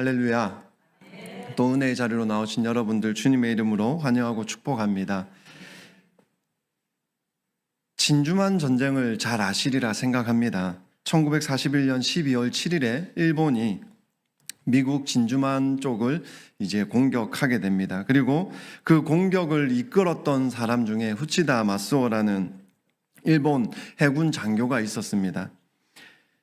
할렐루야. 또 은혜의 자리로 나오신 여러분들 주님의 이름으로 환영하고 축복합니다. 진주만 전쟁을 잘 아시리라 생각합니다. 1941년 12월 7일에 일본이 미국 진주만 쪽을 이제 공격하게 됩니다. 그리고 그 공격을 이끌었던 사람 중에 후치다 마쓰오라는 일본 해군 장교가 있었습니다.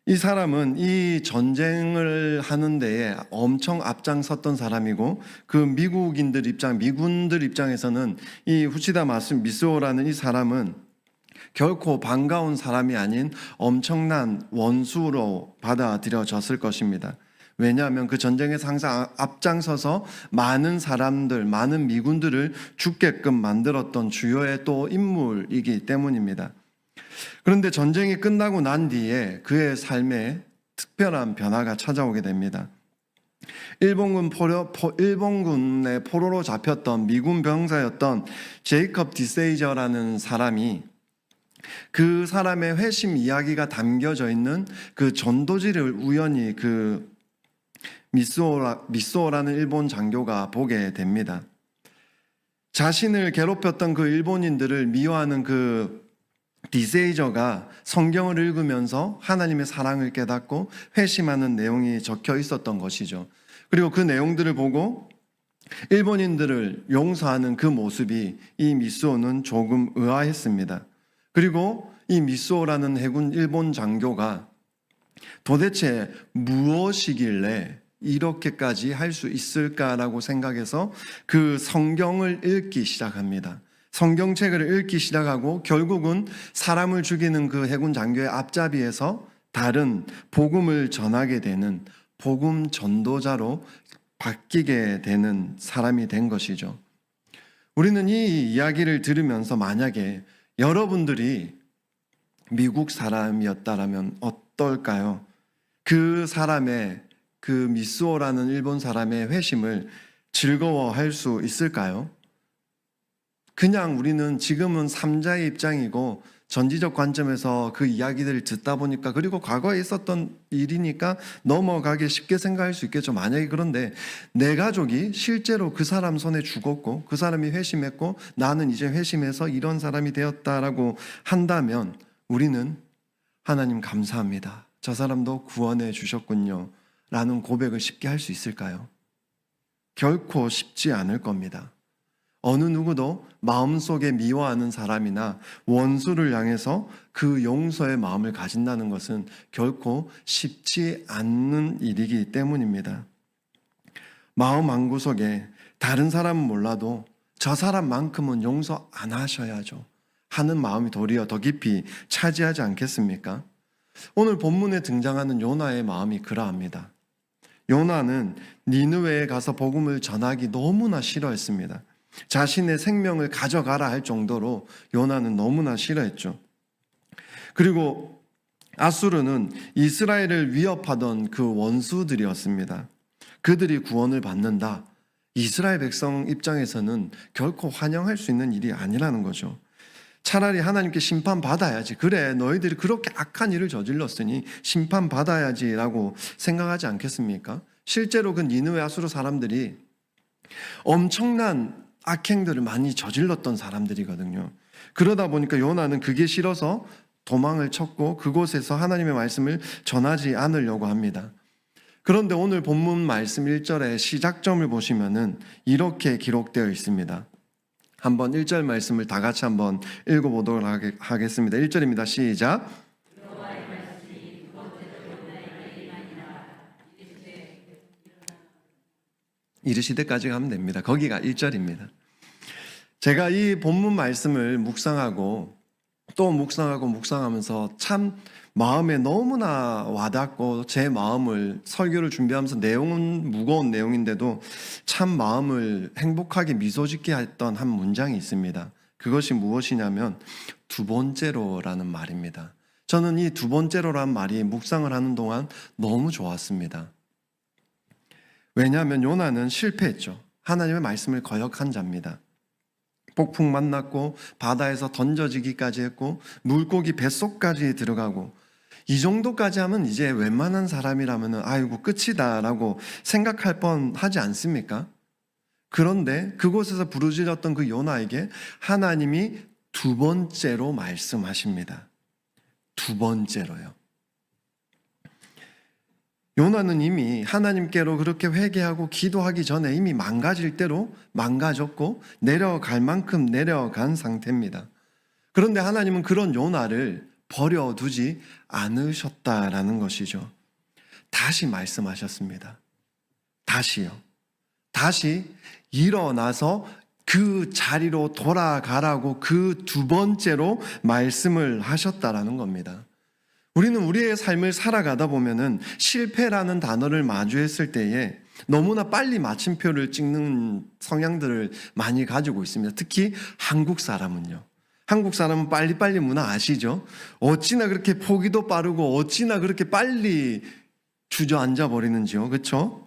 이 사람은 이 전쟁을 하는 데에 엄청 앞장섰던 사람이고, 그 미군들 입장에서는 이 후치다 미쓰오라는 이 사람은 결코 반가운 사람이 아닌 엄청난 원수로 받아들여졌을 것입니다. 왜냐하면 그 전쟁에서 항상 앞장서서 많은 사람들, 많은 미군들을 죽게끔 만들었던 주요의 또 인물이기 때문입니다. 그런데 전쟁이 끝나고 난 뒤에 그의 삶에 특별한 변화가 찾아오게 됩니다. 일본군의 포로로 잡혔던 미군 병사였던 제이컵 디세이저라는 사람이 그 사람의 회심 이야기가 담겨져 있는 그 전도지를 우연히 그 미쏘라는 일본 장교가 보게 됩니다. 자신을 괴롭혔던 그 일본인들을 미워하는 그 디세이저가 성경을 읽으면서 하나님의 사랑을 깨닫고 회심하는 내용이 적혀 있었던 것이죠. 그리고 그 내용들을 보고 일본인들을 용서하는 그 모습이 이 미쏘는 조금 의아했습니다. 그리고 이 미쏘라는 해군 일본 장교가 도대체 무엇이길래 이렇게까지 할 수 있을까라고 생각해서 그 성경을 읽기 시작합니다. 성경책을 읽기 시작하고 결국은 사람을 죽이는 그 해군 장교의 앞자리에서 다른 복음을 전하게 되는 복음 전도자로 바뀌게 되는 사람이 된 것이죠. 우리는 이 이야기를 들으면서 만약에 여러분들이 미국 사람이었다면 어떨까요? 그 사람의 그 미쓰오라는 일본 사람의 회심을 즐거워할 수 있을까요? 그냥 우리는 지금은 삼자의 입장이고 전지적 관점에서 그 이야기들을 듣다 보니까, 그리고 과거에 있었던 일이니까 넘어가기 쉽게 생각할 수 있겠죠. 만약에 그런데 내 가족이 실제로 그 사람 손에 죽었고 그 사람이 회심했고 나는 이제 회심해서 이런 사람이 되었다라고 한다면 우리는 하나님 감사합니다, 저 사람도 구원해 주셨군요 라는 고백을 쉽게 할 수 있을까요? 결코 쉽지 않을 겁니다. 어느 누구도 마음속에 미워하는 사람이나 원수를 향해서 그 용서의 마음을 가진다는 것은 결코 쉽지 않는 일이기 때문입니다. 마음 한구석에 다른 사람은 몰라도 저 사람만큼은 용서 안 하셔야죠 하는 마음이 도리어 더 깊이 차지하지 않겠습니까? 오늘 본문에 등장하는 요나의 마음이 그러합니다. 요나는 니느웨에 가서 복음을 전하기 너무나 싫어했습니다. 자신의 생명을 가져가라 할 정도로 요나는 너무나 싫어했죠. 그리고 아수르는 이스라엘을 위협하던 그 원수들이었습니다. 그들이 구원을 받는다, 이스라엘 백성 입장에서는 결코 환영할 수 있는 일이 아니라는 거죠. 차라리 하나님께 심판받아야지, 그래 너희들이 그렇게 악한 일을 저질렀으니 심판받아야지 라고 생각하지 않겠습니까? 실제로 그 니느웨 아수르 사람들이 엄청난 악행들을 많이 저질렀던 사람들이거든요. 그러다 보니까 요나는 그게 싫어서 도망을 쳤고 그곳에서 하나님의 말씀을 전하지 않으려고 합니다. 그런데 오늘 본문 말씀 1절의 시작점을 보시면은 이렇게 기록되어 있습니다. 한번 1절 말씀을 다 같이 한번 읽어보도록 하겠습니다. 1절입니다. 시작. 이르시되까지 가면 됩니다. 거기가 1절입니다. 제가 이 본문 말씀을 묵상하고 또 묵상하면서 참 마음에 너무나 와닿고, 제 마음을 설교를 준비하면서 내용은 무거운 내용인데도 참 마음을 행복하게 미소 짓게 했던 한 문장이 있습니다. 그것이 무엇이냐면 두 번째로라는 말입니다. 저는 이 두 번째로라는 말이 묵상을 하는 동안 너무 좋았습니다. 왜냐하면 요나는 실패했죠. 하나님의 말씀을 거역한 자입니다. 폭풍 만났고 바다에서 던져지기까지 했고 물고기 뱃속까지 들어가고 이 정도까지 하면 이제 웬만한 사람이라면 아이고 끝이다라고 생각할 뻔하지 않습니까? 그런데 그곳에서 부르짖었던 그 요나에게 하나님이 두 번째로 말씀하십니다. 두 번째로요. 요나는 이미 하나님께로 그렇게 회개하고 기도하기 전에 이미 망가질 대로 망가졌고 내려갈 만큼 내려간 상태입니다. 그런데 하나님은 그런 요나를 버려두지 않으셨다라는 것이죠. 다시 말씀하셨습니다. 다시요. 다시 일어나서 그 자리로 돌아가라고 그 두 번째로 말씀을 하셨다라는 겁니다. 우리는 우리의 삶을 살아가다 보면은 실패라는 단어를 마주했을 때에 너무나 빨리 마침표를 찍는 성향들을 많이 가지고 있습니다. 특히 한국 사람은요. 한국 사람은 빨리빨리 문화 아시죠? 어찌나 그렇게 포기도 빠르고 어찌나 그렇게 빨리 주저앉아 버리는지요. 그렇죠?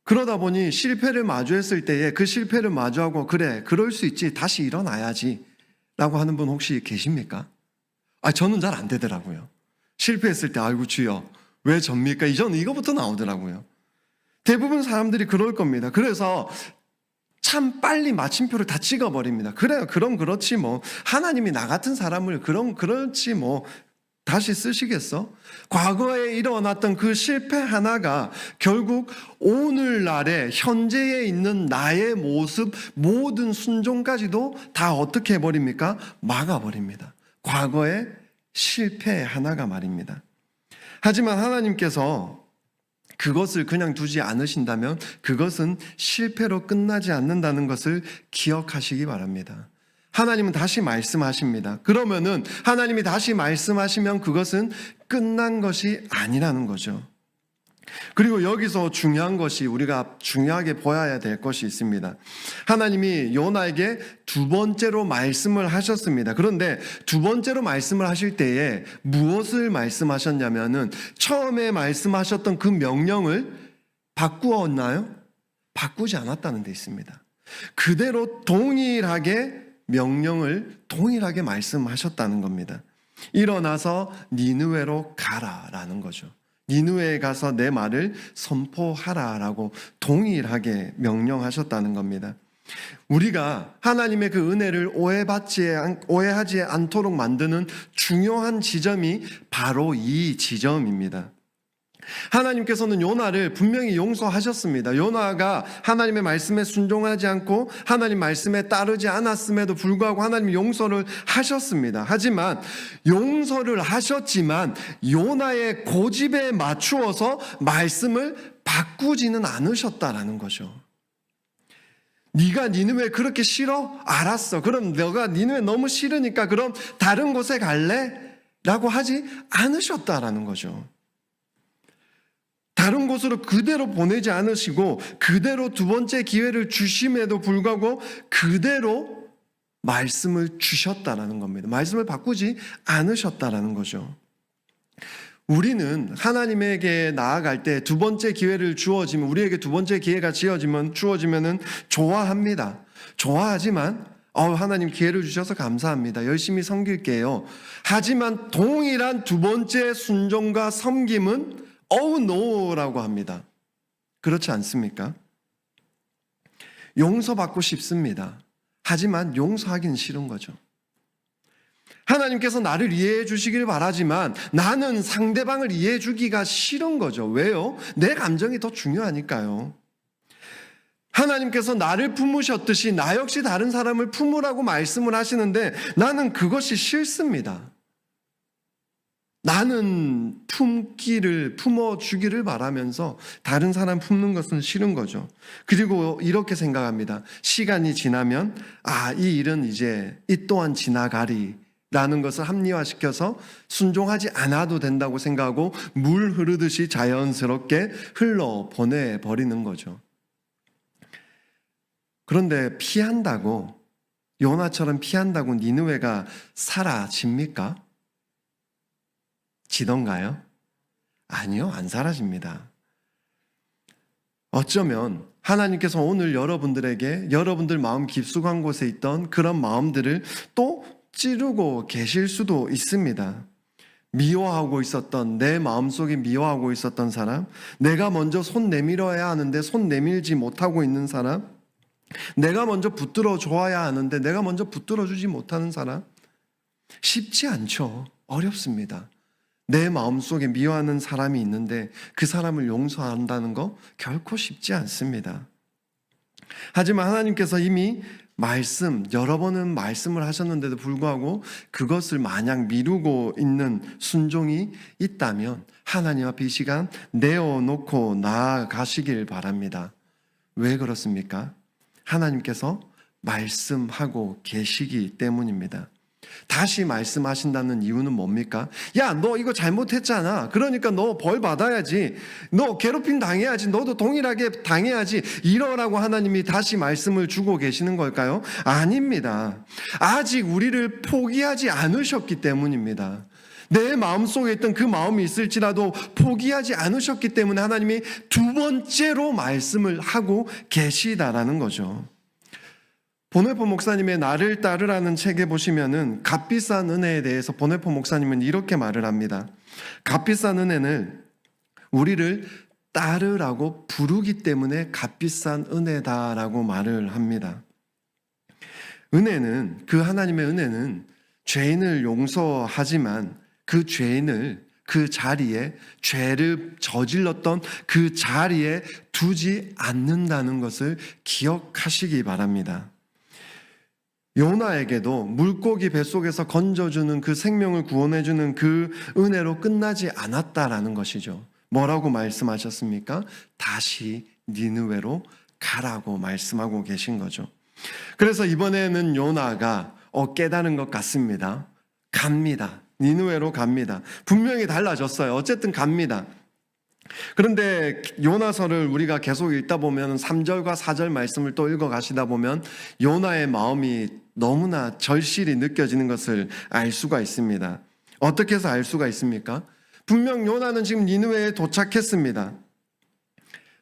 그러다 보니 실패를 마주했을 때에 그 실패를 마주하고 그래, 그럴 수 있지, 다시 일어나야지 라고 하는 분 혹시 계십니까? 저는 잘 안 되더라고요. 실패했을 때 아이고 주여 왜 접니까? 저는 이거부터 나오더라고요. 대부분 사람들이 그럴 겁니다. 그래서 참 빨리 마침표를 다 찍어버립니다. 그래요, 그럼 그렇지 뭐. 하나님이 나 같은 사람을 그럼 그렇지 뭐 다시 쓰시겠어? 과거에 일어났던 그 실패 하나가 결국 오늘날의 현재에 있는 나의 모습, 모든 순종까지도 다 어떻게 해버립니까? 막아버립니다. 과거의 실패 하나가 말입니다. 하지만 하나님께서 그것을 그냥 두지 않으신다면 그것은 실패로 끝나지 않는다는 것을 기억하시기 바랍니다. 하나님은 다시 말씀하십니다. 그러면은 하나님이 다시 말씀하시면 그것은 끝난 것이 아니라는 거죠. 그리고 여기서 중요한 것이 우리가 중요하게 보아야 될 것이 있습니다. 하나님이 요나에게 두 번째로 말씀을 하셨습니다. 그런데 두 번째로 말씀을 하실 때에 무엇을 말씀하셨냐면은 처음에 말씀하셨던 그 명령을 바꾸었나요? 바꾸지 않았다는 데 있습니다. 그대로 동일하게 명령을 동일하게 말씀하셨다는 겁니다. 일어나서 니느웨로 가라라는 거죠. 니느웨에 가서 내 말을 선포하라라고 동일하게 명령하셨다는 겁니다. 우리가 하나님의 그 은혜를 오해하지 않도록 만드는 중요한 지점이 바로 이 지점입니다. 하나님께서는 요나를 분명히 용서하셨습니다. 요나가 하나님의 말씀에 순종하지 않고 하나님 말씀에 따르지 않았음에도 불구하고 하나님이 용서를 하셨습니다. 하지만 용서를 하셨지만 요나의 고집에 맞추어서 말씀을 바꾸지는 않으셨다라는 거죠. 네가 니느웨 그렇게 싫어? 알았어. 그럼 너가 니느웨 너무 싫으니까 그럼 다른 곳에 갈래? 라고 하지 않으셨다라는 거죠. 다른 곳으로 그대로 보내지 않으시고 그대로 두 번째 기회를 주심에도 불구하고 그대로 말씀을 주셨다라는 겁니다. 말씀을 바꾸지 않으셨다라는 거죠. 우리는 하나님에게 나아갈 때 두 번째 기회를 주어지면 우리에게 두 번째 기회가 주어지면은 좋아합니다. 좋아하지만 하나님 기회를 주셔서 감사합니다. 열심히 섬길게요. 하지만 동일한 두 번째 순종과 섬김은 no라고 합니다. 그렇지 않습니까? 용서받고 싶습니다. 하지만 용서하기는 싫은 거죠. 하나님께서 나를 이해해 주시길 바라지만 나는 상대방을 이해해 주기가 싫은 거죠. 왜요? 내 감정이 더 중요하니까요. 하나님께서 나를 품으셨듯이 나 역시 다른 사람을 품으라고 말씀을 하시는데 나는 그것이 싫습니다. 나는 품어주기를 바라면서 다른 사람 품는 것은 싫은 거죠. 그리고 이렇게 생각합니다. 시간이 지나면 이 일은 이제 이 또한 지나가리 라는 것을 합리화시켜서 순종하지 않아도 된다고 생각하고 물 흐르듯이 자연스럽게 흘러보내버리는 거죠. 그런데 피한다고 요나처럼 피한다고 니느웨가 사라집니까? 지던가요? 아니요, 안 사라집니다. 어쩌면 하나님께서 오늘 여러분들 마음 깊숙한 곳에 있던 그런 마음들을 또 찌르고 계실 수도 있습니다. 미워하고 있었던, 내 마음속에 미워하고 있었던 사람, 내가 먼저 손 내밀어야 하는데 손 내밀지 못하고 있는 사람, 내가 먼저 붙들어 줘야 하는데 내가 먼저 붙들어 주지 못하는 사람, 쉽지 않죠. 어렵습니다. 내 마음속에 미워하는 사람이 있는데 그 사람을 용서한다는 거 결코 쉽지 않습니다. 하지만 하나님께서 이미 여러 번은 말씀을 하셨는데도 불구하고 그것을 마냥 미루고 있는 순종이 있다면 하나님 앞에 이 시간 내어놓고 나아가시길 바랍니다. 왜 그렇습니까? 하나님께서 말씀하고 계시기 때문입니다. 다시 말씀하신다는 이유는 뭡니까? 야, 너 이거 잘못했잖아. 그러니까 너 벌 받아야지. 너 괴롭힘 당해야지. 너도 동일하게 당해야지. 이러라고 하나님이 다시 말씀을 주고 계시는 걸까요? 아닙니다. 아직 우리를 포기하지 않으셨기 때문입니다. 내 마음속에 있던 그 마음이 있을지라도 포기하지 않으셨기 때문에 하나님이 두 번째로 말씀을 하고 계시다라는 거죠. 보네포 목사님의 나를 따르라는 책에 보시면은 값비싼 은혜에 대해서 보네포 목사님은 이렇게 말을 합니다. 값비싼 은혜는 우리를 따르라고 부르기 때문에 값비싼 은혜다라고 말을 합니다. 하나님의 은혜는 죄인을 용서하지만 그 죄인을 그 자리에, 죄를 저질렀던 그 자리에 두지 않는다는 것을 기억하시기 바랍니다. 요나에게도 물고기 뱃속에서 건져주는 그 생명을 구원해주는 그 은혜로 끝나지 않았다라는 것이죠. 뭐라고 말씀하셨습니까? 다시 니느웨로 가라고 말씀하고 계신 거죠. 그래서 이번에는 요나가 깨달은 것 같습니다. 갑니다. 니느웨로 갑니다. 분명히 달라졌어요. 어쨌든 갑니다. 그런데 요나서를 우리가 계속 읽다 보면 3절과 4절 말씀을 또 읽어 가시다 보면 요나의 마음이 너무나 절실히 느껴지는 것을 알 수가 있습니다. 어떻게 해서 알 수가 있습니까? 분명 요나는 지금 니느웨에 도착했습니다.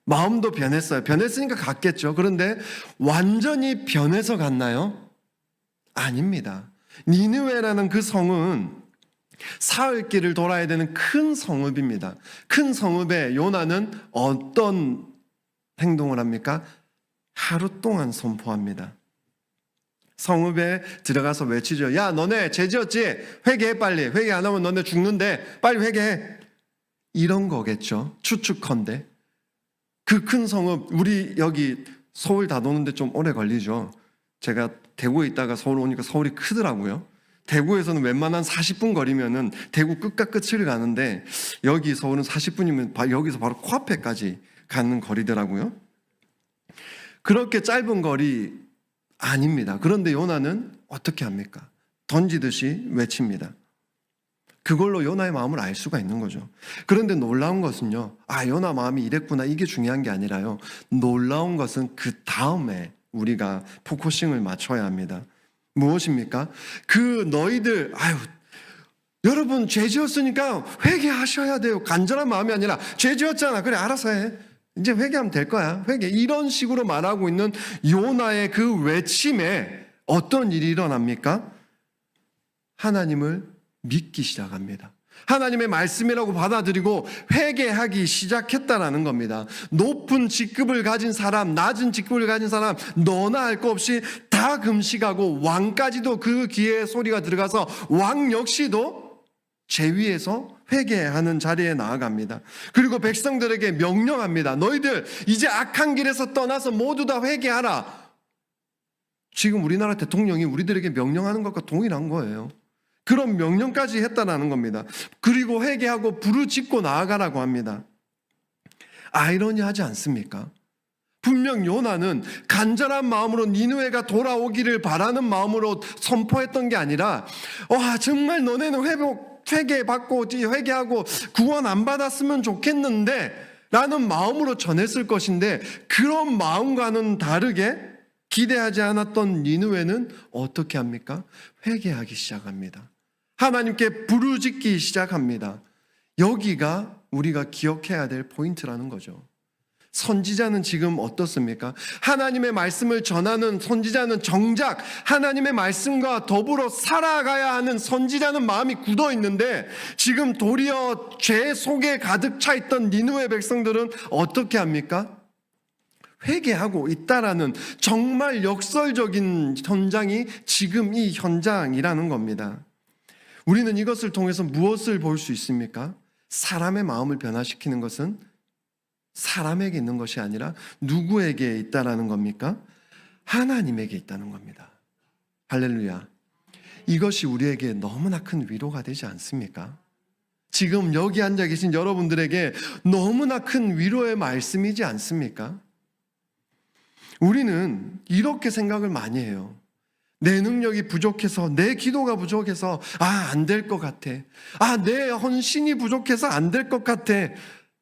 마음도 변했어요. 변했으니까 갔겠죠. 그런데 완전히 변해서 갔나요? 아닙니다. 니느웨라는 그 성은 사흘 길을 돌아야 되는 큰 성읍입니다. 큰 성읍에 요나는 어떤 행동을 합니까? 하루 동안 선포합니다. 성읍에 들어가서 외치죠. 야, 너네 죄 지었지? 회개해 빨리. 회개 안 하면 너네 죽는데 빨리 회개해. 이런 거겠죠. 추측컨대. 그 큰 성읍, 우리 여기 서울 다 도는데 좀 오래 걸리죠. 제가 대구에 있다가 서울 오니까 서울이 크더라고요. 대구에서는 웬만한 40분 거리면은 대구 끝과 끝을 가는데 여기 서울은 40분이면 여기서 바로 코앞에까지 가는 거리더라고요. 그렇게 짧은 거리 아닙니다. 그런데 요나는 어떻게 합니까? 던지듯이 외칩니다. 그걸로 요나의 마음을 알 수가 있는 거죠. 그런데 놀라운 것은요. 요나 마음이 이랬구나. 이게 중요한 게 아니라요. 놀라운 것은 그 다음에 우리가 포커싱을 맞춰야 합니다. 무엇입니까? 너희들 여러분 죄 지었으니까 회개하셔야 돼요. 간절한 마음이 아니라 죄 지었잖아. 그래 알아서 해. 이제 회개하면 될 거야. 회개. 이런 식으로 말하고 있는 요나의 그 외침에 어떤 일이 일어납니까? 하나님을 믿기 시작합니다. 하나님의 말씀이라고 받아들이고 회개하기 시작했다라는 겁니다. 높은 직급을 가진 사람, 낮은 직급을 가진 사람, 너나 할 거 없이 다 금식하고 왕까지도 그 귀에 소리가 들어가서 왕 역시도 제위에서 회개하는 자리에 나아갑니다. 그리고 백성들에게 명령합니다. 너희들 이제 악한 길에서 떠나서 모두 다 회개하라. 지금 우리나라 대통령이 우리들에게 명령하는 것과 동일한 거예요. 그런 명령까지 했다라는 겁니다. 그리고 회개하고 부르짖고 나아가라고 합니다. 아이러니하지 않습니까? 분명 요나는 간절한 마음으로 니느웨가 돌아오기를 바라는 마음으로 선포했던 게 아니라 정말 너네는 회개받고 회개하고 구원 안 받았으면 좋겠는데 라는 마음으로 전했을 것인데 그런 마음과는 다르게 기대하지 않았던 니느웨는 어떻게 합니까? 회개하기 시작합니다. 하나님께 부르짖기 시작합니다. 여기가 우리가 기억해야 될 포인트라는 거죠. 선지자는 지금 어떻습니까? 하나님의 말씀을 전하는 선지자는 정작 하나님의 말씀과 더불어 살아가야 하는 선지자는 마음이 굳어 있는데, 지금 도리어 죄 속에 가득 차 있던 니느웨 백성들은 어떻게 합니까? 회개하고 있다라는 정말 역설적인 현장이 지금 이 현장이라는 겁니다. 우리는 이것을 통해서 무엇을 볼 수 있습니까? 사람의 마음을 변화시키는 것은 사람에게 있는 것이 아니라 누구에게 있다라는 겁니까? 하나님에게 있다는 겁니다. 할렐루야. 이것이 우리에게 너무나 큰 위로가 되지 않습니까? 지금 여기 앉아 계신 여러분들에게 너무나 큰 위로의 말씀이지 않습니까? 우리는 이렇게 생각을 많이 해요. 내 능력이 부족해서, 내 기도가 부족해서 안 될 것 같아. 내 헌신이 부족해서 안 될 것 같아.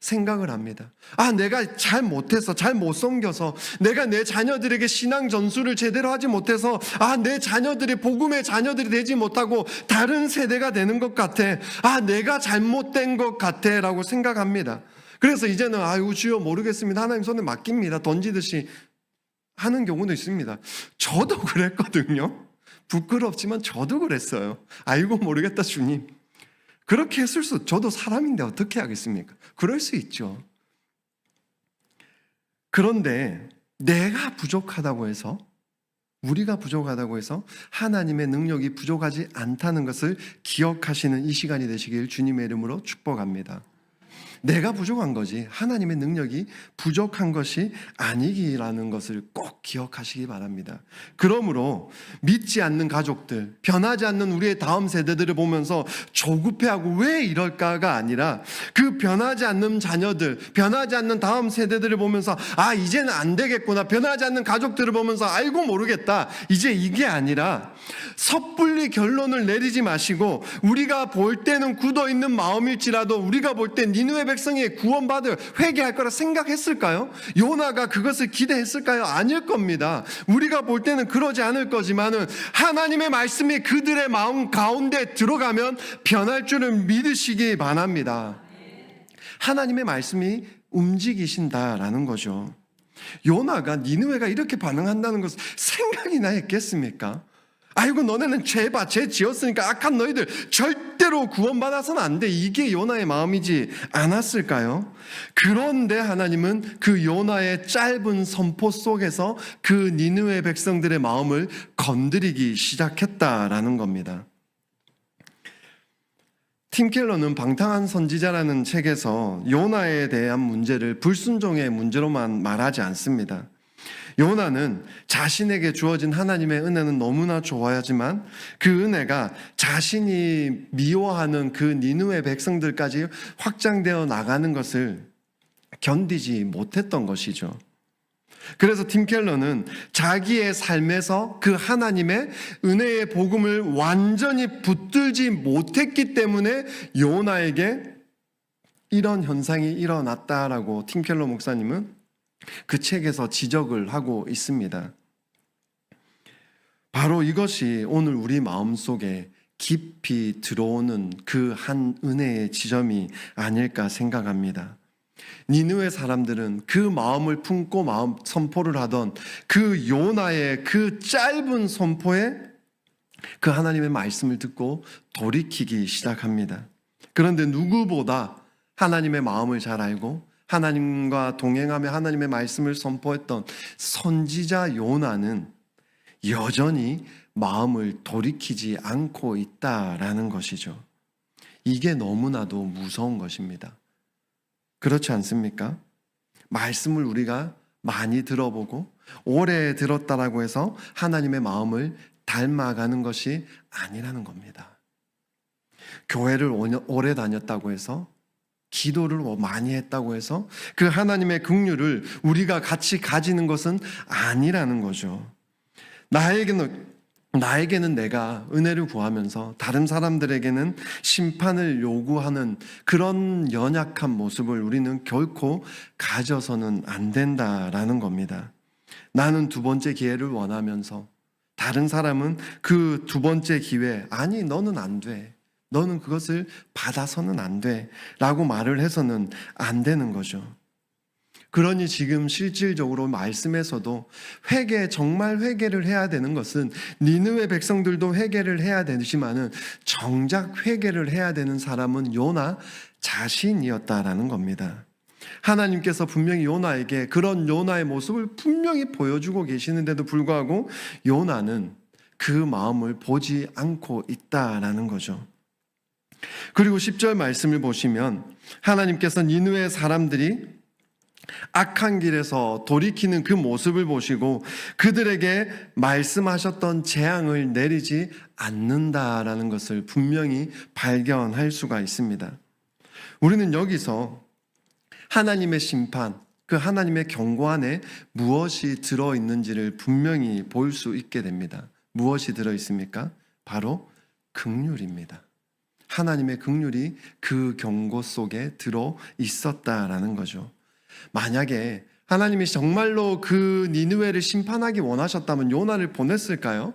생각을 합니다. 내가 잘 못해서, 잘 못 섬겨서, 내가 내 자녀들에게 신앙 전수를 제대로 하지 못해서, 내 자녀들이 복음의 자녀들이 되지 못하고 다른 세대가 되는 것 같아. 내가 잘못된 것 같아 라고 생각합니다. 그래서 이제는 주여 모르겠습니다, 하나님 손에 맡깁니다, 던지듯이 하는 경우도 있습니다. 저도 그랬거든요. 부끄럽지만 저도 그랬어요. 모르겠다 주님. 그렇게 했을 저도 사람인데 어떻게 하겠습니까? 그럴 수 있죠. 그런데 내가 부족하다고 해서, 우리가 부족하다고 해서 하나님의 능력이 부족하지 않다는 것을 기억하시는 이 시간이 되시길 주님의 이름으로 축복합니다. 내가 부족한 거지 하나님의 능력이 부족한 것이 아니기라는 것을 꼭 기억하시기 바랍니다. 그러므로 믿지 않는 가족들, 변하지 않는 우리의 다음 세대들을 보면서 조급해하고 왜 이럴까가 아니라, 그 변하지 않는 자녀들, 변하지 않는 다음 세대들을 보면서 이제는 안 되겠구나, 변하지 않는 가족들을 보면서 모르겠다, 이제 이게 아니라 섣불리 결론을 내리지 마시고, 우리가 볼 때는 굳어있는 마음일지라도 우리가 볼 때 니느웨 백성이 구원받을, 회개할 거라 생각했을까요? 요나가 그것을 기대했을까요? 아닐 겁니다. 우리가 볼 때는 그러지 않을 거지만은 하나님의 말씀이 그들의 마음 가운데 들어가면 변할 줄을 믿으시기 바랍니다. 하나님의 말씀이 움직이신다라는 거죠. 요나가 니느웨가 이렇게 반응한다는 것을 생각이나 했겠습니까? 너네는 죄 지었으니까 악한 너희들 절대로 구원받아서는 안 돼, 이게 요나의 마음이지 않았을까요? 그런데 하나님은 그 요나의 짧은 선포 속에서 그 니느웨 백성들의 마음을 건드리기 시작했다라는 겁니다. 팀 켈러는 방탕한 선지자라는 책에서 요나에 대한 문제를 불순종의 문제로만 말하지 않습니다. 요나는 자신에게 주어진 하나님의 은혜는 너무나 좋아하지만 그 은혜가 자신이 미워하는 그 니느웨 백성들까지 확장되어 나가는 것을 견디지 못했던 것이죠. 그래서 팀 켈러는 자기의 삶에서 그 하나님의 은혜의 복음을 완전히 붙들지 못했기 때문에 요나에게 이런 현상이 일어났다라고 팀 켈러 목사님은 그 책에서 지적을 하고 있습니다. 바로 이것이 오늘 우리 마음속에 깊이 들어오는 그 한 은혜의 지점이 아닐까 생각합니다. 니느웨 사람들은 그 마음을 품고 마음 선포를 하던 그 요나의 그 짧은 선포에 그 하나님의 말씀을 듣고 돌이키기 시작합니다. 그런데 누구보다 하나님의 마음을 잘 알고 하나님과 동행하며 하나님의 말씀을 선포했던 선지자 요나는 여전히 마음을 돌이키지 않고 있다라는 것이죠. 이게 너무나도 무서운 것입니다. 그렇지 않습니까? 말씀을 우리가 많이 들어보고 오래 들었다라고 해서 하나님의 마음을 닮아가는 것이 아니라는 겁니다. 교회를 오래 다녔다고 해서, 기도를 많이 했다고 해서 그 하나님의 긍휼을 우리가 같이 가지는 것은 아니라는 거죠. 나에게는 내가 은혜를 구하면서 다른 사람들에게는 심판을 요구하는 그런 연약한 모습을 우리는 결코 가져서는 안 된다라는 겁니다. 나는 두 번째 기회를 원하면서 다른 사람은 그 두 번째 기회, 너는 안 돼, 너는 그것을 받아서는 안 돼 라고 말을 해서는 안 되는 거죠. 그러니 지금 실질적으로 말씀에서도 정말 회개를 해야 되는 것은 니느웨 백성들도 회개를 해야 되지만은 정작 회개를 해야 되는 사람은 요나 자신이었다라는 겁니다. 하나님께서 분명히 요나에게 그런 요나의 모습을 분명히 보여주고 계시는데도 불구하고 요나는 그 마음을 보지 않고 있다라는 거죠. 그리고 10절 말씀을 보시면 하나님께서 니느웨 사람들이 악한 길에서 돌이키는 그 모습을 보시고 그들에게 말씀하셨던 재앙을 내리지 않는다라는 것을 분명히 발견할 수가 있습니다. 우리는 여기서 하나님의 심판, 그 하나님의 경고 안에 무엇이 들어있는지를 분명히 볼 수 있게 됩니다. 무엇이 들어있습니까? 바로 긍휼입니다. 하나님의 긍휼이 그 경고 속에 들어있었다라는 거죠. 만약에 하나님이 정말로 그 니느웨를 심판하기 원하셨다면 요나를 보냈을까요?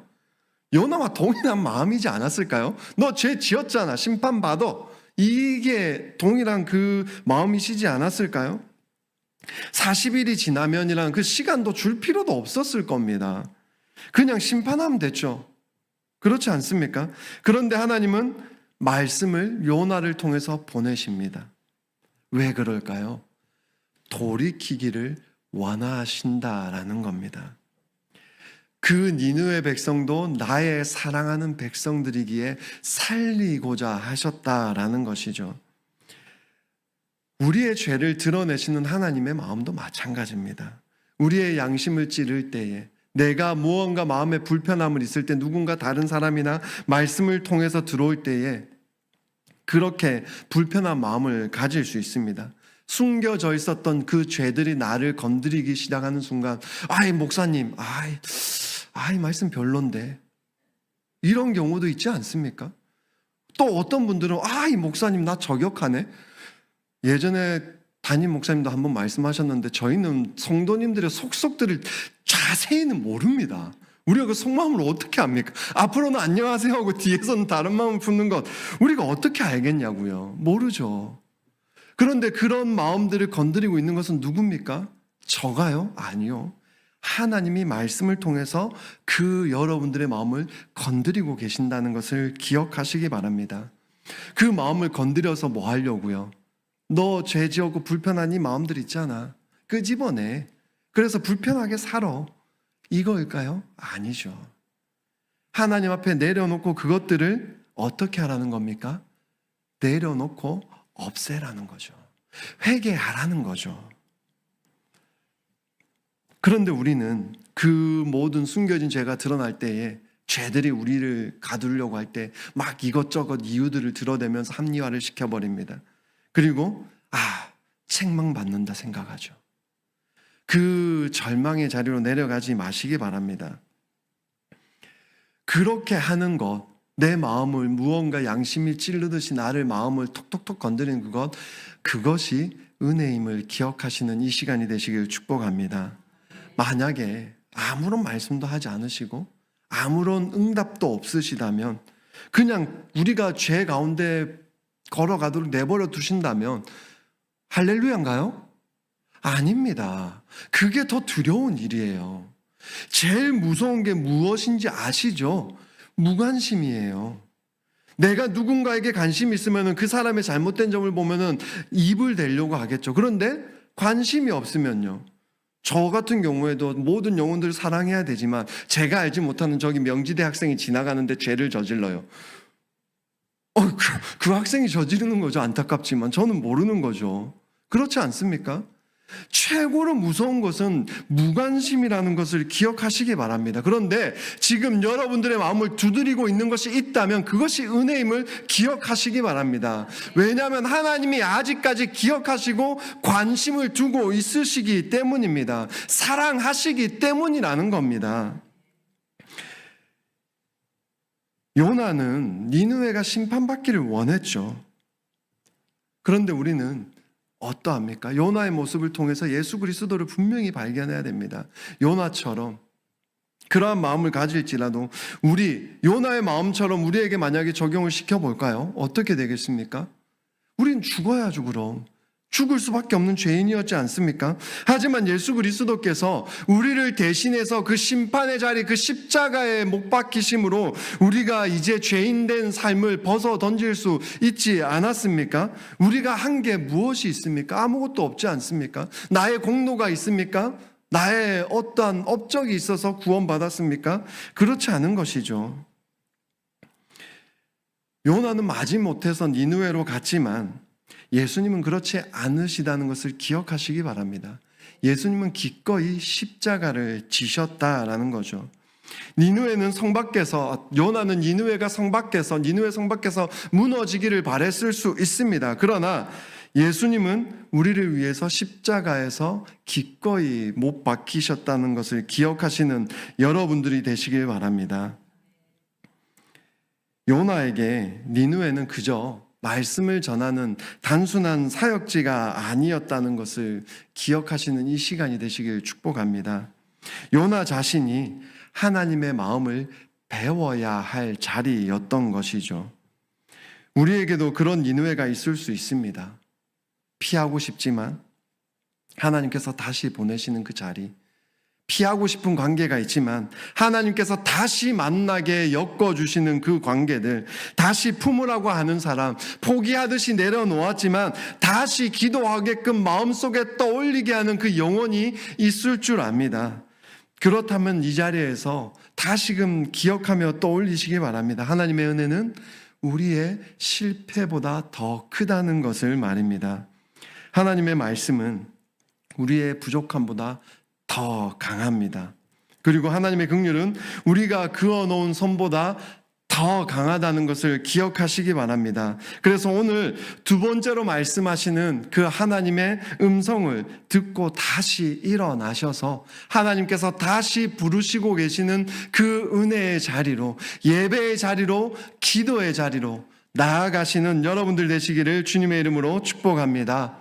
요나와 동일한 마음이지 않았을까요? 너 죄 지었잖아, 심판받아. 이게 동일한 그 마음이시지 않았을까요? 40일이 지나면이란 그 시간도 줄 필요도 없었을 겁니다. 그냥 심판하면 됐죠. 그렇지 않습니까? 그런데 하나님은 말씀을 요나를 통해서 보내십니다. 왜 그럴까요? 돌이키기를 원하신다라는 겁니다. 그 니느웨 백성도 나의 사랑하는 백성들이기에 살리고자 하셨다라는 것이죠. 우리의 죄를 드러내시는 하나님의 마음도 마찬가지입니다. 우리의 양심을 찌를 때에, 내가 무언가 마음에 불편함을 있을 때, 누군가 다른 사람이나 말씀을 통해서 들어올 때에 그렇게 불편한 마음을 가질 수 있습니다. 숨겨져 있었던 그 죄들이 나를 건드리기 시작하는 순간, 아이 목사님, 이 말씀 별론데, 이런 경우도 있지 않습니까? 또 어떤 분들은 이 목사님 나 저격하네. 예전에 담임 목사님도 한번 말씀하셨는데 저희는 성도님들의 속속들을 자세히는 모릅니다. 우리가 그 속마음을 어떻게 압니까? 앞으로는 안녕하세요 하고 뒤에서는 다른 마음을 품는 것 우리가 어떻게 알겠냐고요. 모르죠. 그런데 그런 마음들을 건드리고 있는 것은 누굽니까? 저가요? 아니요. 하나님이 말씀을 통해서 그 여러분들의 마음을 건드리고 계신다는 것을 기억하시기 바랍니다. 그 마음을 건드려서 뭐 하려고요? 너 죄 지었고 불편한 이 마음들 있잖아. 끄집어내. 그래서 불편하게 살아. 이거일까요? 아니죠. 하나님 앞에 내려놓고 그것들을 어떻게 하라는 겁니까? 내려놓고 없애라는 거죠. 회개하라는 거죠. 그런데 우리는 그 모든 숨겨진 죄가 드러날 때에 죄들이 우리를 가두려고 할 때 막 이것저것 이유들을 드러내면서 합리화를 시켜버립니다. 그리고 책망받는다 생각하죠. 그 절망의 자리로 내려가지 마시기 바랍니다. 그렇게 하는 것, 내 마음을 무언가 양심이 찌르듯이 나를 마음을 톡톡톡 건드리는 그것이 은혜임을 기억하시는 이 시간이 되시길 축복합니다. 만약에 아무런 말씀도 하지 않으시고 아무런 응답도 없으시다면 그냥 우리가 죄 가운데 걸어가도록 내버려 두신다면 할렐루야인가요? 아닙니다. 그게 더 두려운 일이에요. 제일 무서운 게 무엇인지 아시죠? 무관심이에요. 내가 누군가에게 관심이 있으면 그 사람의 잘못된 점을 보면 입을 대려고 하겠죠. 그런데 관심이 없으면요. 저 같은 경우에도 모든 영혼들을 사랑해야 되지만 제가 알지 못하는 저기 명지대 학생이 지나가는데 죄를 저질러요. 그 학생이 저지르는 거죠. 안타깝지만 저는 모르는 거죠. 그렇지 않습니까? 최고로 무서운 것은 무관심이라는 것을 기억하시기 바랍니다. 그런데 지금 여러분들의 마음을 두드리고 있는 것이 있다면 그것이 은혜임을 기억하시기 바랍니다. 왜냐하면 하나님이 아직까지 기억하시고 관심을 두고 있으시기 때문입니다. 사랑하시기 때문이라는 겁니다. 요나는 니느웨가 심판받기를 원했죠. 그런데 우리는 어떠합니까? 요나의 모습을 통해서 예수 그리스도를 분명히 발견해야 됩니다. 요나처럼 그러한 마음을 가질지라도 요나의 마음처럼 우리에게 만약에 적용을 시켜볼까요? 어떻게 되겠습니까? 우린 죽어야죠. 그럼 죽을 수밖에 없는 죄인이었지 않습니까? 하지만 예수 그리스도께서 우리를 대신해서 그 심판의 자리, 그 십자가에 못 박히심으로 우리가 이제 죄인된 삶을 벗어 던질 수 있지 않았습니까? 우리가 한 게 무엇이 있습니까? 아무것도 없지 않습니까? 나의 공로가 있습니까? 나의 어떠한 업적이 있어서 구원받았습니까? 그렇지 않은 것이죠. 요나는 마지못해서 니느웨로 갔지만 예수님은 그렇지 않으시다는 것을 기억하시기 바랍니다. 예수님은 기꺼이 십자가를 지셨다라는 거죠. 니느웨는 성 밖에서, 요나는 니느웨 성 밖에서 무너지기를 바랬을 수 있습니다. 그러나 예수님은 우리를 위해서 십자가에서 기꺼이 못 박히셨다는 것을 기억하시는 여러분들이 되시길 바랍니다. 요나에게 니느웨는 그저 말씀을 전하는 단순한 사역지가 아니었다는 것을 기억하시는 이 시간이 되시길 축복합니다. 요나 자신이 하나님의 마음을 배워야 할 자리였던 것이죠. 우리에게도 그런 니느웨가 있을 수 있습니다. 피하고 싶지만 하나님께서 다시 보내시는 그 자리, 피하고 싶은 관계가 있지만 하나님께서 다시 만나게 엮어주시는 그 관계들, 다시 품으라고 하는 사람, 포기하듯이 내려놓았지만 다시 기도하게끔 마음속에 떠올리게 하는 그 영혼이 있을 줄 압니다. 그렇다면 이 자리에서 다시금 기억하며 떠올리시기 바랍니다. 하나님의 은혜는 우리의 실패보다 더 크다는 것을 말입니다. 하나님의 말씀은 우리의 부족함보다 더 강합니다. 그리고 하나님의 긍휼은 우리가 그어놓은 손보다 더 강하다는 것을 기억하시기 바랍니다. 그래서 오늘 두 번째로 말씀하시는 그 하나님의 음성을 듣고 다시 일어나셔서 하나님께서 다시 부르시고 계시는 그 은혜의 자리로, 예배의 자리로, 기도의 자리로 나아가시는 여러분들 되시기를 주님의 이름으로 축복합니다.